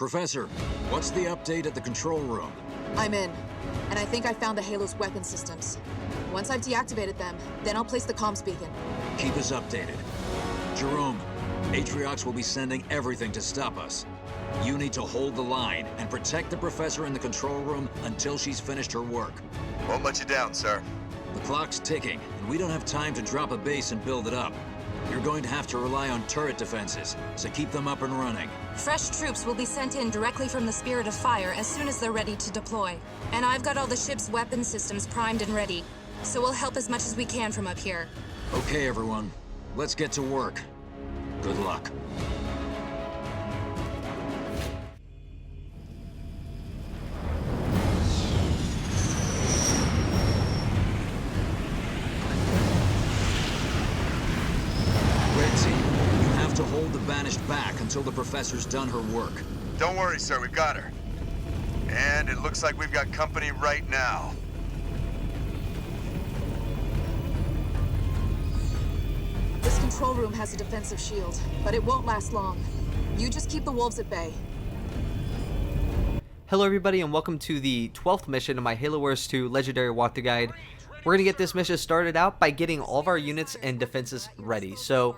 Professor, what's the update at the control room? I'm in, and I think I found the Halo's weapon systems. Once I've deactivated them, then I'll place the comms beacon. Keep us updated. Jerome, Atriox will be sending everything to stop us. You need to hold the line and protect the Professor in the control room until she's finished her work. Won't let you down, sir. The clock's ticking, and we don't have time to drop a base and build it up. You're going to have to rely on turret defenses, so keep them up and running. Fresh troops will be sent in directly from the Spirit of Fire as soon as they're ready to deploy. And I've got all the ship's weapon systems primed and ready, so we'll help as much as we can from up here. Okay, everyone. Let's get to work. Good luck. To hold the Banished back until the Professor's done her work. Don't worry, sir, we've got her. And it looks like we've got company right now. This control room has a defensive shield, but it won't last long. You just keep the wolves at bay. Hello everybody and welcome to the 12th mission of my Halo Wars 2 Legendary Walkthrough Guide. We're going to get this mission started out by getting all of our units and defenses ready. So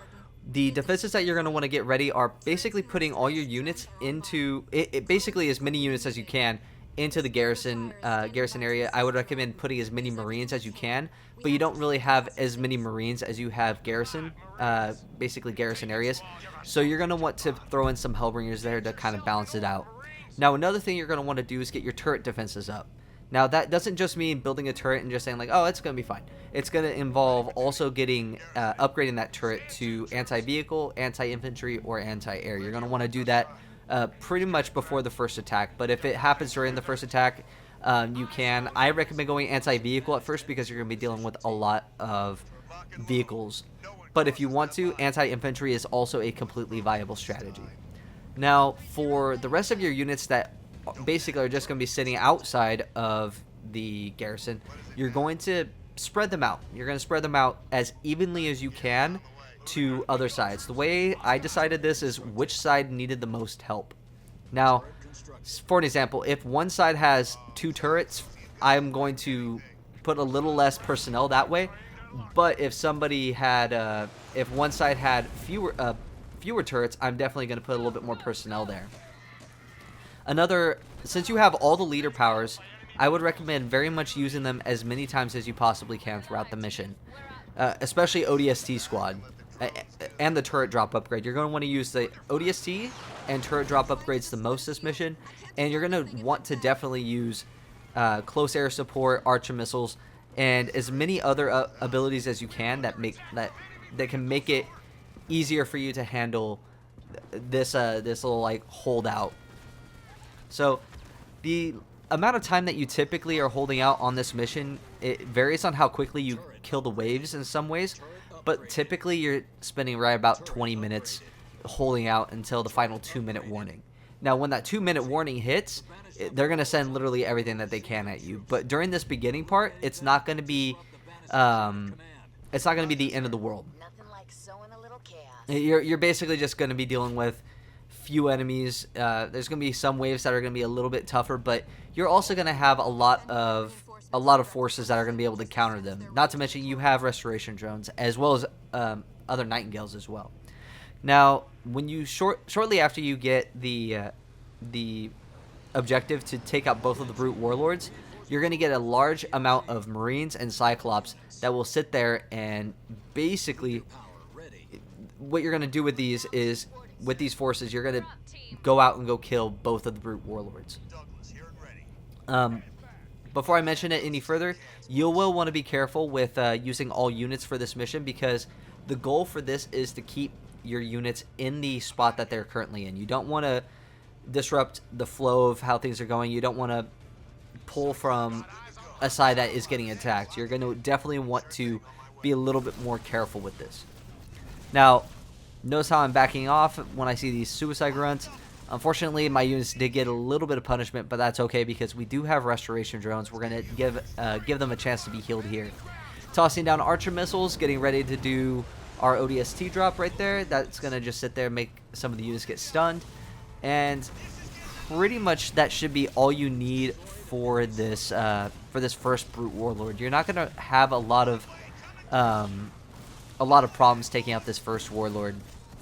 the defenses that you're going to want to get ready are basically putting all your units into basically as many units as you can into the garrison area. I would recommend putting as many Marines as you can, but you don't really have as many Marines as you have garrison areas. So you're going to want to throw in some Hellbringers there to kind of balance it out. Now another thing you're going to want to do is get your turret defenses up. Now that doesn't just mean building a turret and just saying like, oh, it's going to be fine. It's going to involve also getting, upgrading that turret to anti-vehicle, anti-infantry, or anti-air. You're going to want to do that pretty much before the first attack. But if it happens during the first attack, you can. I recommend going anti-vehicle at first because you're going to be dealing with a lot of vehicles. But if you want to, anti-infantry is also a completely viable strategy. Now, for the rest of your units that basically are just going to be sitting outside of the garrison, you're going to spread them out. You're going to spread them out as evenly as you can to other sides. The way I decided this is which side needed the most help. Now, for an example, if one side has 2 turrets, I'm going to put a little less personnel that way. But if somebody had, if one side had fewer turrets, I'm definitely going to put a little bit more personnel there. Since you have all the leader powers, I would recommend very much using them as many times as you possibly can throughout the mission. Especially ODST squad and the turret drop upgrade. You're going to want to use the ODST and turret drop upgrades the most this mission, and you're going to want to definitely use close air support, archer missiles, and as many other abilities as you can that can make it easier for you to handle this little like holdout. So the amount of time that you typically are holding out on this mission, it varies on how quickly you kill the waves in some ways, but typically you're spending right about 20 minutes holding out until the final 2-minute warning. Now when that 2-minute warning hits, they're going to send literally everything that they can at you. But during this beginning part, it's not going to be the end of the world. You're basically just going to be dealing with few enemies. There's going to be some waves that are going to be a little bit tougher, but you're also going to have a lot of forces that are going to be able to counter them. Not to mention you have restoration drones as well as other Nightingales as well. Now, when you shortly after you get the objective to take out both of the brute warlords, you're going to get a large amount of Marines and Cyclops that will sit there, and basically what you're going to do with these is, with these forces, you're going to go out and go kill both of the brute warlords. Before I mention it any further, you will want to be careful with using all units for this mission, because the goal for this is to keep your units in the spot that they're currently in. You don't want to disrupt the flow of how things are going. You don't want to pull from a side that is getting attacked. You're going to definitely want to be a little bit more careful with this. Now, notice how I'm backing off when I see these suicide grunts. Unfortunately, my units did get a little bit of punishment, but that's okay because we do have restoration drones. We're going to give them a chance to be healed here. Tossing down archer missiles, getting ready to do our ODST drop right there. That's going to just sit there and make some of the units get stunned. And pretty much that should be all you need for this first Brute Warlord. You're not gonna have a lot of problems taking out this first Warlord,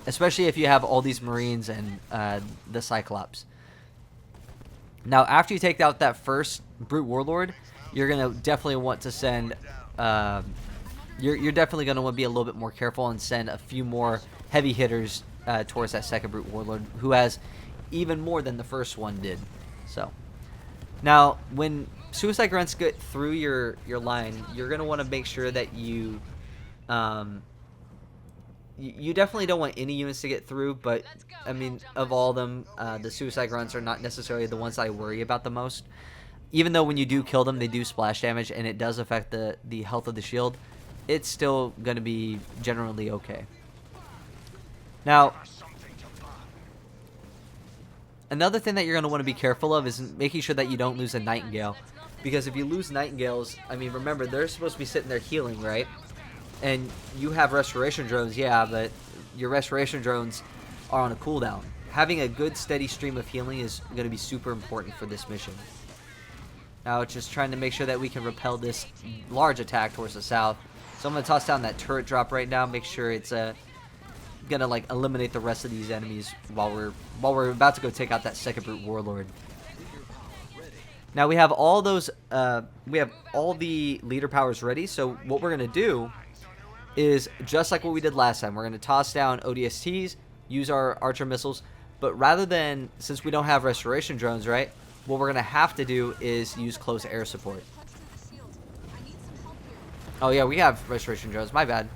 especially if you have all these Marines and the Cyclops. Now, after you take out that first Brute Warlord, you're gonna definitely want to send. You're definitely gonna want to be a little bit more careful and send a few more heavy hitters towards that second Brute Warlord, who has even more than the first one did. So, now when Suicide Grunts get through your line, you're gonna want to make sure that you you definitely don't want any units to get through, but I mean, of all of them, the Suicide Grunts are not necessarily the ones I worry about the most. Even though when you do kill them, they do splash damage, and it does affect the health of the shield, it's still going to be generally okay. Now, another thing that you're going to want to be careful of is making sure that you don't lose a Nightingale. Because if you lose Nightingales, I mean, remember, they're supposed to be sitting there healing, right? And you have restoration drones, yeah, but your restoration drones are on a cooldown. Having a good steady stream of healing is going to be super important for this mission. Now it's just trying to make sure that we can repel this large attack towards the south. So I'm going to toss down that turret drop right now, make sure it's going to like eliminate the rest of these enemies while we're about to go take out that second Brute Warlord. Now we have all those we have all the leader powers ready, so what we're going to do is just like what we did last time. We're going to toss down ODSTs, use our Archer missiles, but rather than, since we don't have restoration drones, right, what we're going to have to do is use close air support. Oh yeah, we have restoration drones, my bad.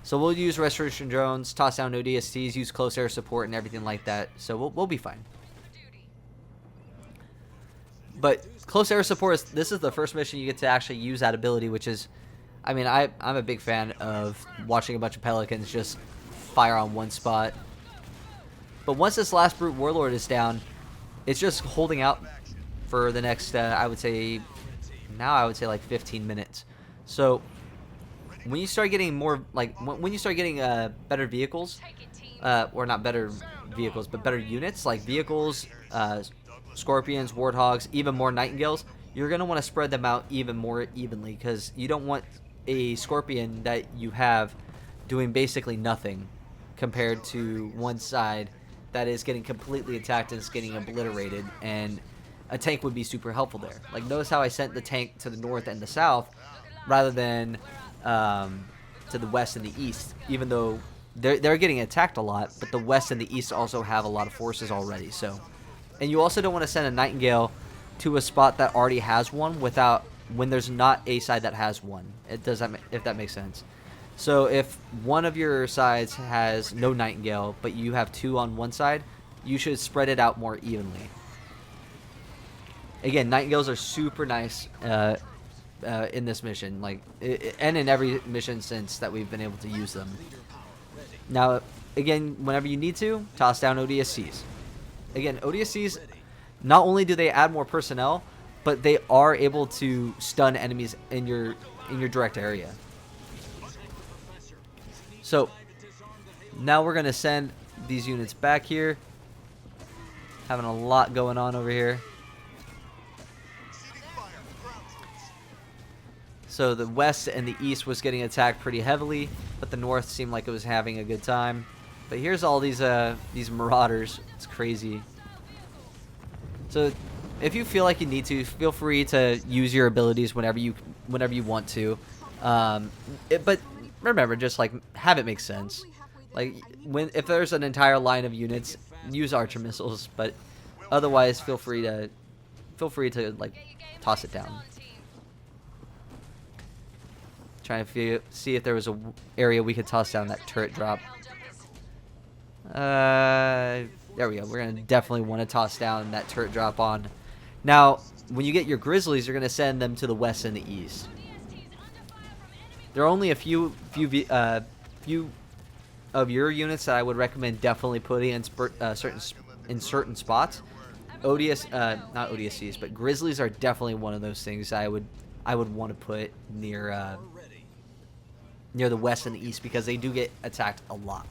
So we'll use restoration drones, toss down ODSTs, use close air support and everything like that, so we'll be fine. But close air support, this is the first mission you get to actually use that ability, which is, I mean, I'm a big fan of watching a bunch of Pelicans just fire on one spot. But once this last Brute Warlord is down, it's just holding out for the next, I would say like 15 minutes. So when you start getting more, like, when you start getting better vehicles, or not better vehicles, but better units, like vehicles, Scorpions, Warthogs, even more Nightingales, you're going to want to spread them out even more evenly, because you don't want a Scorpion that you have doing basically nothing compared to one side that is getting completely attacked and is getting obliterated, and a tank would be super helpful there. Like, notice how I sent the tank to the north and the south rather than to the west and the east, even though they're getting attacked a lot, but the west and the east also have a lot of forces already. So, and you also don't want to send a Nightingale to a spot that already has one when there's not a side that has one. If that makes sense. So if one of your sides has no Nightingale, but you have two on one side, you should spread it out more evenly. Again, Nightingales are super nice in this mission, like, and in every mission since that we've been able to use them. Now, again, whenever you need to, toss down ODSCs. Again, ODSCs, not only do they add more personnel, but they are able to stun enemies in your direct area. So now we're going to send these units back here. Having a lot going on over here. So the west and the east was getting attacked pretty heavily, but the north seemed like it was having a good time. But here's all these marauders. It's crazy. So if you feel like you need to, feel free to use your abilities whenever you want to. But remember, just like have it make sense. Like if there's an entire line of units, use Archer missiles. But otherwise, feel free to like toss it down. Trying to see if there was a area we could toss down that turret drop. There we go. We're gonna definitely want to toss down that turret drop on. Now, when you get your Grizzlies, you're gonna send them to the west and the east. There are only a few of your units that I would recommend definitely putting in certain spots. Not ODSCs, but Grizzlies are definitely one of those things I would want to put near the west and the east, because they do get attacked a lot.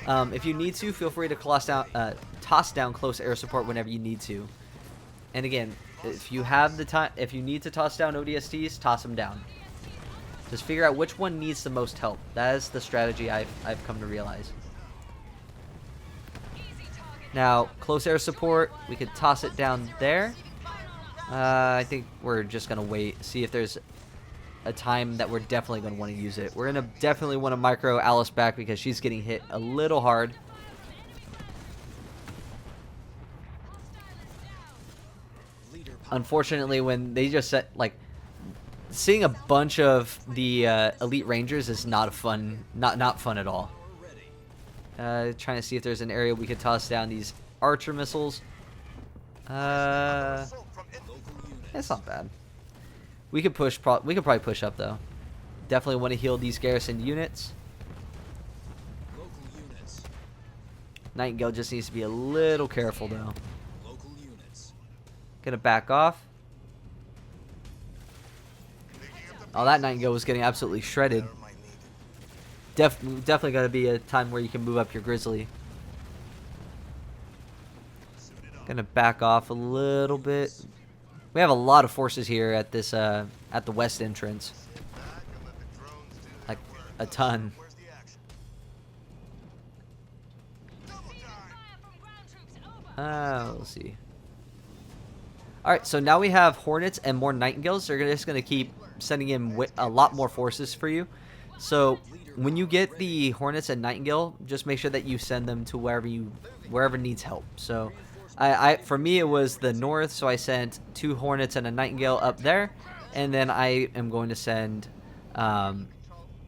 If you need to, feel free to toss down close air support whenever you need to. And again, if you have the time, if you need to toss down ODSTs, toss them down. Just figure out which one needs the most help. That is the strategy I've come to realize. Now, close air support, we could toss it down there. I think we're just going to wait, see if there's a time that we're definitely going to want to use it. We're going to definitely want to micro Alice back because she's getting hit a little hard. Unfortunately, when they just set, like, seeing a bunch of the elite rangers is not fun at all. Trying to see if there's an area we could toss down these archer missiles. It's not bad. We could probably push up though. Definitely want to heal these garrison units. Nightingale just needs to be a little careful though. Gonna back off. Oh, that Nightingale was getting absolutely shredded. Definitely gotta be a time where you can move up your Grizzly. Gonna back off a little bit. We have a lot of forces here at this at the west entrance. Like a ton. We'll see. Alright, so now we have Hornets and more Nightingales. They're just going to keep sending in a lot more forces for you. So when you get the Hornets and Nightingale, just make sure that you send them to wherever needs help. So for me, it was the north, so I sent 2 Hornets and a Nightingale up there. And then I am going to send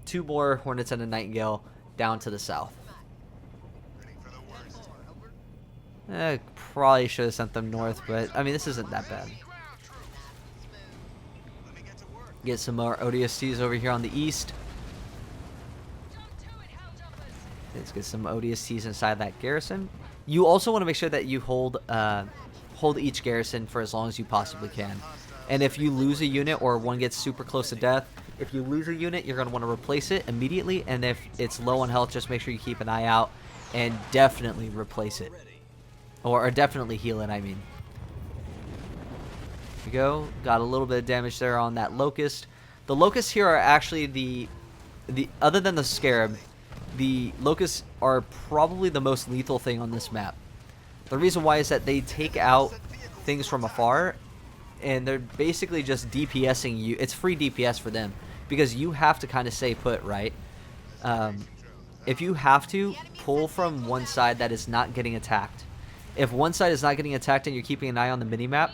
2 more Hornets and a Nightingale down to the south. Probably should have sent them north, but I mean, this isn't that bad. Get some more ODSTs over here on the east. Let's get some ODSTs inside that garrison. You also want to make sure that you hold each garrison for as long as you possibly can. And if you lose a unit or one gets super close to death, if you lose a unit, you're going to want to replace it immediately. And if it's low on health, just make sure you keep an eye out and definitely replace it. Or definitely heal it, I mean. Here we go. Got a little bit of damage there on that Locust. The Locusts here are actually the other than the Scarab, the Locusts are probably the most lethal thing on this map. The reason why is that they take out things from afar, and they're basically just DPSing you. It's free DPS for them, because you have to kind of stay put, right? If you have to, pull from one side that is not getting attacked. If one side is not getting attacked and you're keeping an eye on the minimap,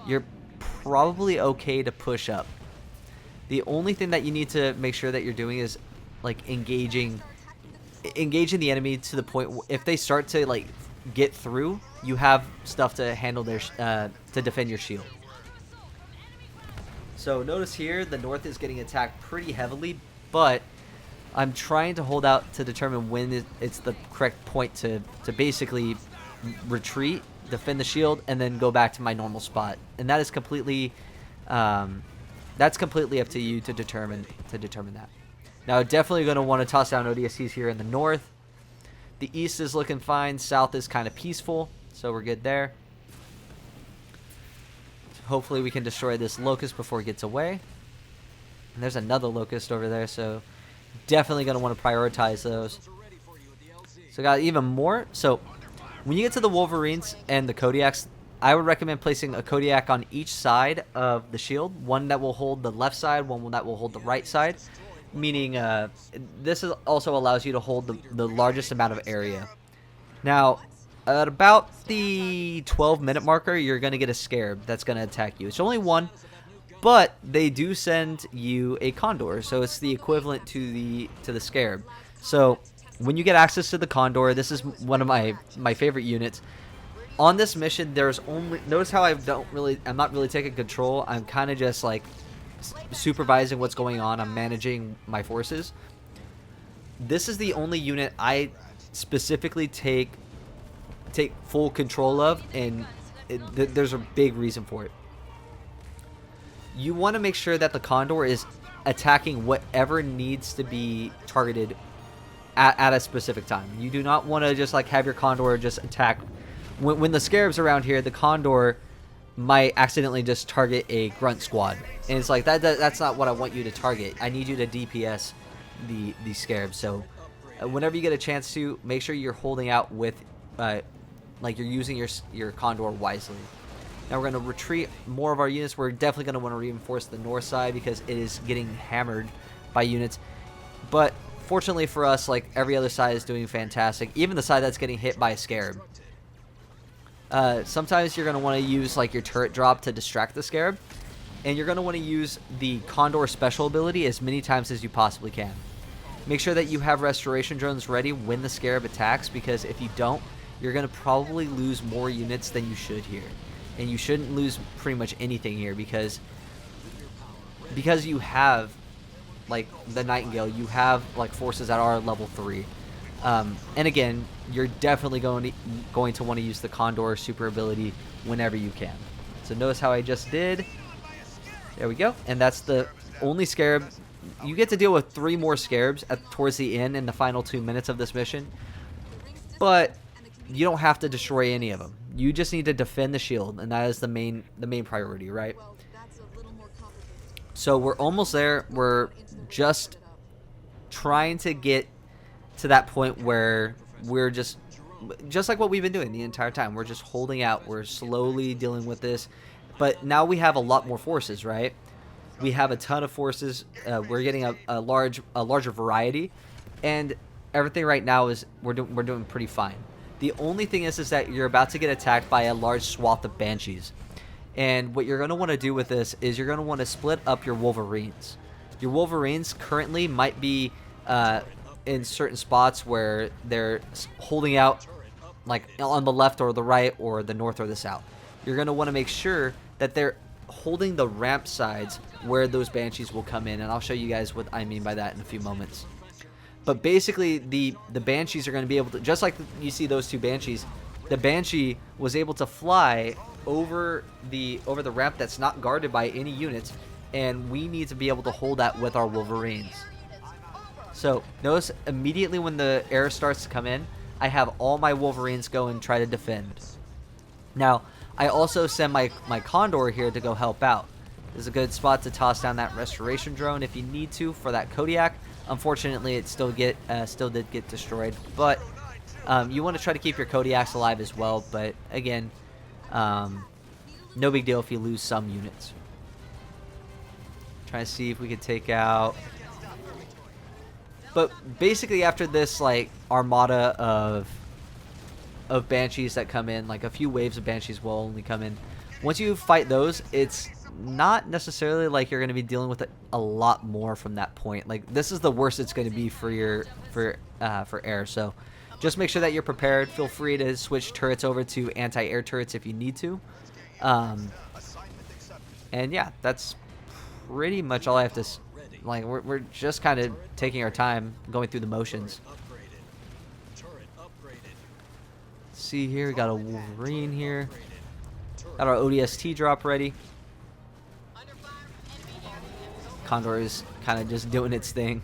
you're probably okay to push up. The only thing that you need to make sure that you're doing is like engaging the enemy to the point if they start to like get through, you have stuff to handle their to defend your shield. So notice here the north is getting attacked pretty heavily, but I'm trying to hold out to determine when it's the correct point to basically retreat, defend the shield, and then go back to my normal spot. And that is completely that's completely up to you to determine that. Now, definitely going to want to toss down ODSTs here in the north. The east is looking fine. South is kind of peaceful, so we're good there. Hopefully we can destroy this Locust before it gets away. And there's another Locust over there, so definitely going to want to prioritize those. So got even more. So when you get to the Wolverines and the Kodiaks, I would recommend placing a Kodiak on each side of the shield. One that will hold the left side, one that will hold the right side. Meaning this also allows you to hold the largest amount of area. Now, at about the 12-minute marker, you're going to get a Scarab that's going to attack you. It's only one, but they do send you a Condor, so it's the equivalent to the Scarab. So when you get access to the Condor, this is one of my favorite units. On this mission, there's only, notice how I'm not really taking control. I'm kind of just like supervising what's going on. I'm managing my forces. This is the only unit I specifically take full control of, and there's a big reason for it. You want to make sure that the Condor is attacking whatever needs to be targeted at a specific time. You do not want to just like have your Condor just attack. When the Scarab's around here, the Condor might accidentally just target a grunt squad, and it's like that's not what I want you to target. I need you to DPS the Scarab. So whenever you get a chance to, make sure you're holding out with like you're using your Condor wisely. Now we're going to retreat more of our units. We're definitely going to want to reinforce the north side because it is getting hammered by units. But fortunately for us, like every other side is doing fantastic. Even the side that's getting hit by a Scarab. Sometimes you're going to want to use like your turret drop to distract the Scarab. And you're going to want to use the Condor special ability as many times as you possibly can. Make sure that you have restoration drones ready when the Scarab attacks, because if you don't, you're going to probably lose more units than you should here. And you shouldn't lose pretty much anything here because you have like the Nightingale, you have like forces that are level 3. And again, you're definitely going to want to use the Condor super ability whenever you can. So notice how I just did. There we go. And that's the only Scarab. You get to deal with 3 more Scarabs towards the end in the final 2 minutes of this mission. But you don't have to destroy any of them. You just need to defend the shield, and that is the main priority, right? So we're almost there. We're just trying to get to that point where we're just like what we've been doing the entire time. We're just holding out. We're slowly dealing with this. But now we have a lot more forces, right? We have a ton of forces. We're getting a larger variety, and everything right now is we're doing pretty fine. The only thing is that you're about to get attacked by a large swath of Banshees. And what you're going to want to do with this is you're going to want to split up your Wolverines. Your Wolverines currently might be in certain spots where they're holding out like on the left or the right or the north or the south. You're going to want to make sure that they're holding the ramp sides where those Banshees will come in. And I'll show you guys what I mean by that in a few moments. But basically, the Banshees are going to be able to, just like you see those 2 Banshees, the Banshee was able to fly over the ramp that's not guarded by any units, and we need to be able to hold that with our Wolverines. So notice immediately when the air starts to come in, I have all my Wolverines go and try to defend. Now, I also send my Condor here to go help out. This is a good spot to toss down that restoration drone if you need to for that Kodiak. Unfortunately, it still did get destroyed, but you want to try to keep your Kodiaks alive as well. But again, no big deal if you lose some units. Trying to see if we could take out. But basically, after this like armada of Banshees that come in, like a few waves of Banshees will only come in. Once you fight those, it's not necessarily like you're going to be dealing with it a lot more from that point. Like this is the worst it's going to be for air. So just make sure that you're prepared. Feel free to switch turrets over to anti-air turrets if you need to. And yeah, that's pretty much all I have to. Like we're just kind of taking our time, going through the motions. See here, we got a Wolverine here. Got our ODST drop ready. Condor is kind of just doing its thing.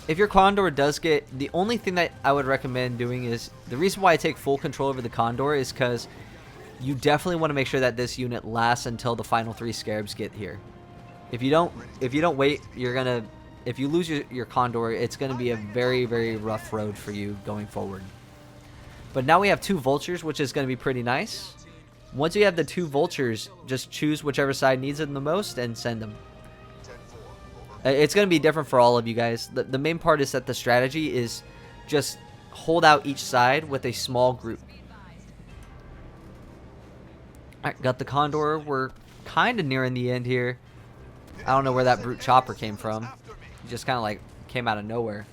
If your Condor does get, the only thing that I would recommend doing is, the reason why I take full control over the Condor is because you definitely want to make sure that this unit lasts until the final 3 Scarabs get here. If you don't wait, you're gonna, if you lose your Condor, it's gonna be a very, very rough road for you going forward. But now we have 2 Vultures, which is gonna be pretty nice. Once you have the 2 Vultures, just choose whichever side needs them the most and send them. It's going to be different for all of you guys. The main part is that the strategy is just hold out each side with a small group. Alright, got the Condor. We're kind of nearing the end here. I don't know where that brute chopper came from. He just kind of like came out of nowhere.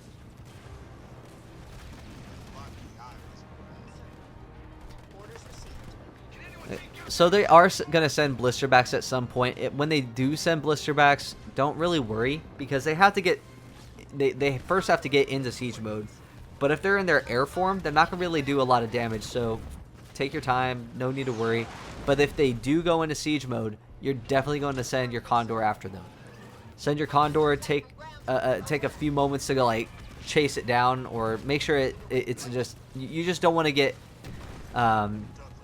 So they are going to send blisterbacks at some point. When they do send blisterbacks, don't really worry, because they have to get, they first have to get into siege mode. But if they're in their air form, they're not going to really do a lot of damage. So take your time, no need to worry. But if they do go into siege mode, you're definitely going to send your Condor after them. Send your Condor, take a few moments to go like chase it down, or make sure it's just, you just don't want to get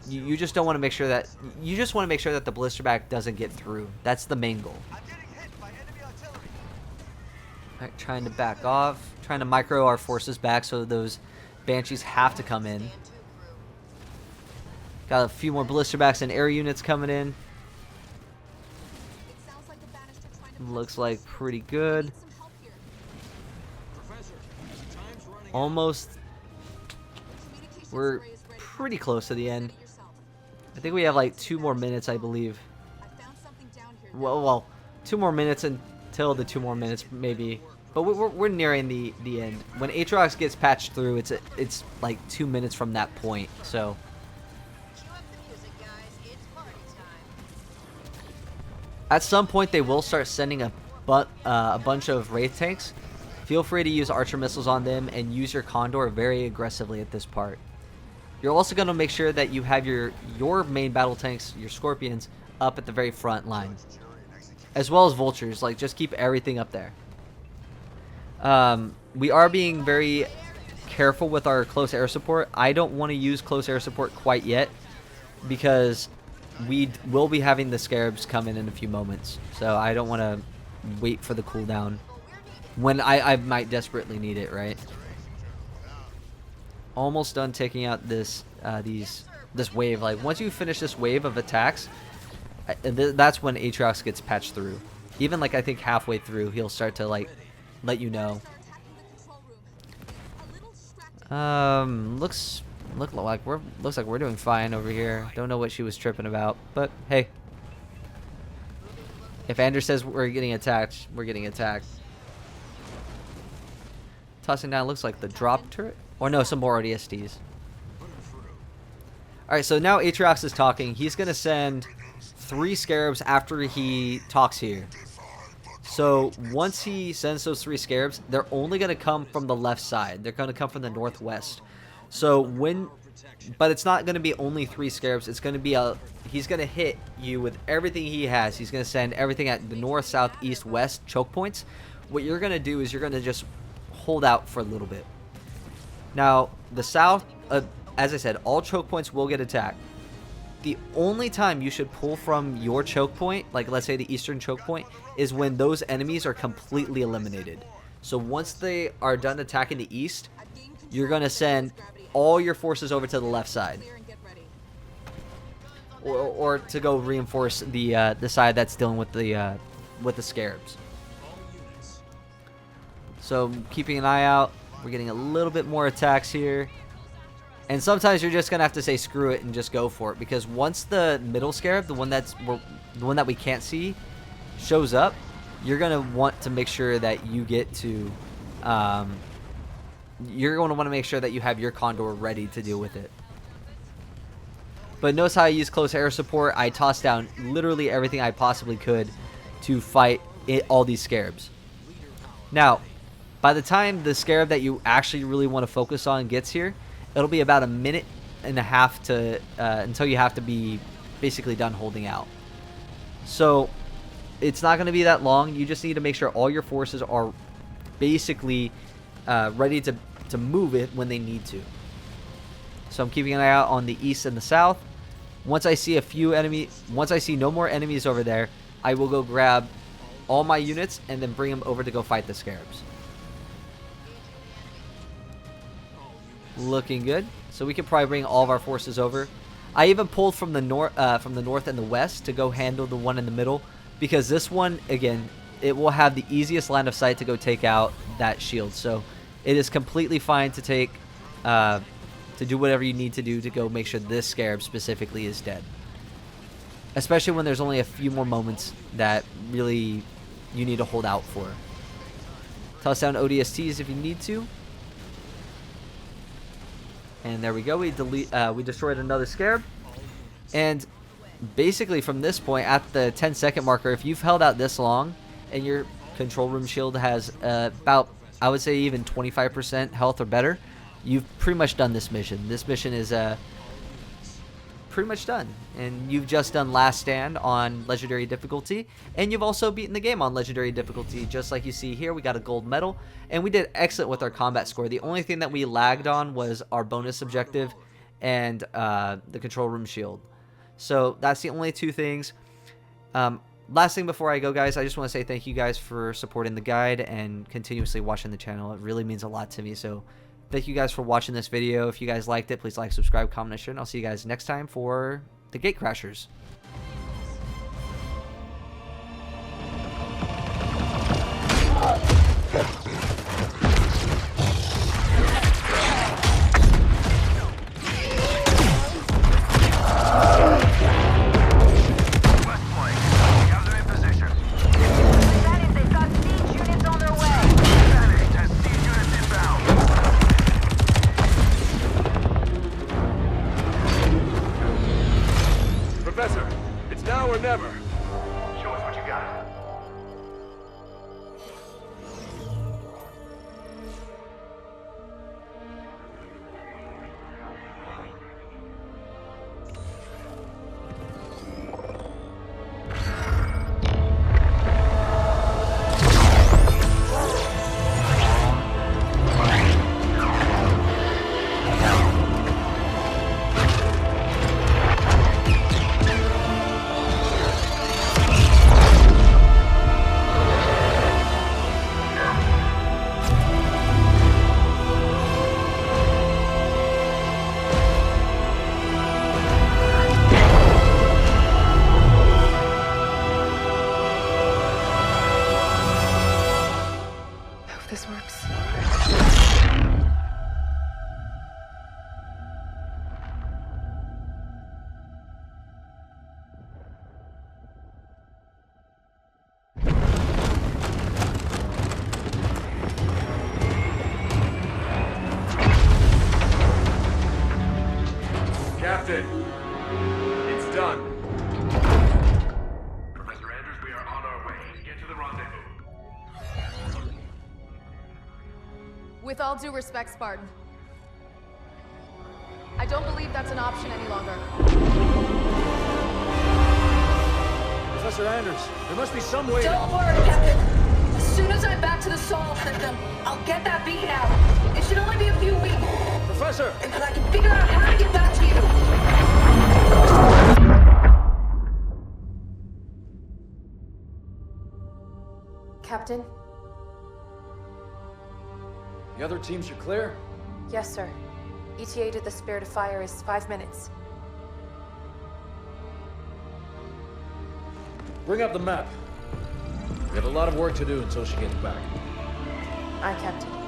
you just don't want to make sure that the blisterback doesn't get through. That's the main goal. Right, trying to back off, trying to micro our forces back so those Banshees have to come in. Got a few more blisterbacks and air units coming in. Looks like pretty good. Almost. We're pretty close to the end. I think we have like 2 more minutes, I believe. Well, 2 more minutes until the 2 more minutes, maybe. But we're nearing the end. When Aatrox gets patched through, it's like 2 minutes from that point. So. At some point, they will start sending a bunch of Wraith tanks. Feel free to use Archer missiles on them and use your Condor very aggressively at this part. You're also going to make sure that you have your main battle tanks, your Scorpions, up at the very front line. As well as Vultures. Like, just keep everything up there. We are being very careful with our close air support. I don't want to use close air support quite yet, because we will be having the Scarabs come in a few moments. So I don't want to wait for the cooldown when I might desperately need it, right? Almost done taking out this wave. Like, once you finish this wave of attacks, that's when Aatrox gets patched through. Even like I think halfway through, he'll start to like let you know. Looks like we're doing fine over here. Don't know what she was tripping about, but hey, if Anders says we're getting attacked, we're getting attacked. Tossing down looks like the drop turret, or no, some more ODSTs. All right, so now Aatrox is talking. He's gonna send 3 Scarabs after he talks here. So once he sends those 3 Scarabs, they're only gonna come from the left side. They're gonna come from the northwest. So but it's not going to be only 3 Scarabs. It's going to be he's going to hit you with everything he has. He's going to send everything at the north, south, east, west choke points. What you're going to do is you're going to just hold out for a little bit. Now, the south, as I said, all choke points will get attacked. The only time you should pull from your choke point, like let's say the eastern choke point, is when those enemies are completely eliminated. So once they are done attacking the east, you're going to send all your forces over to the left side, or to go reinforce the side that's dealing with the Scarabs. So keeping an eye out. We're getting a little bit more attacks here, and sometimes you're just gonna have to say screw it and just go for it, because once the middle Scarab, the one that we can't see, shows up, you're gonna want to make sure that you get to. You're going to want to make sure that you have your Condor ready to deal with it. But notice how I use close air support. I tossed down literally everything I possibly could to fight all these Scarabs. Now, by the time the Scarab that you actually really want to focus on gets here, it'll be about 1.5 minutes to until you have to be basically done holding out. So it's not going to be that long. You just need to make sure all your forces are basically ready to move it when they need to. So I'm keeping an eye out on the east and the south. Once I see once I see no more enemies over there, I will go grab all my units and then bring them over to go fight the Scarabs. Looking good. So we can probably bring all of our forces over. I even pulled from the north and the west to go handle the one in the middle, because this one, again, it will have the easiest line of sight to go take out that shield. So it is completely fine to take, to do whatever you need to do to go make sure this Scarab specifically is dead. Especially when there's only a few more moments that really you need to hold out for. Toss down ODSTs if you need to. And there we go. We destroyed another Scarab. And basically from this point, at the 10-second marker, if you've held out this long and your control room shield has about, I would say, even 25% health or better, you've pretty much done this mission. This mission is pretty much done. And you've just done Last Stand on Legendary difficulty, and you've also beaten the game on Legendary difficulty, just like you see here. We got a gold medal, and we did excellent with our combat score. The only thing that we lagged on was our bonus objective and the control room shield. So that's the only two things. Last thing before I go, guys, I just want to say thank you guys for supporting the guide and continuously watching the channel. It really means a lot to me. So thank you guys for watching this video. If you guys liked it, please like, subscribe, comment, and share. And I'll see you guys next time for the Gate Crashers. Professor, it's now or never. Show us what you got. This works. Captain, it's done. Professor Andrews, we are on our way. Get to the rendezvous. With all due respect, Spartan, I don't believe that's an option any longer. Professor Andrews, there must be some way. Don't worry, Captain. As soon as I'm back to the Sol system, I'll get that beacon out. It should only be a few weeks. Professor! And I can figure out how to get back to you. Captain? The other teams are clear? Yes, sir. ETA to the Spirit of Fire is 5 minutes. Bring up the map. We have a lot of work to do until she gets back. Aye, Captain.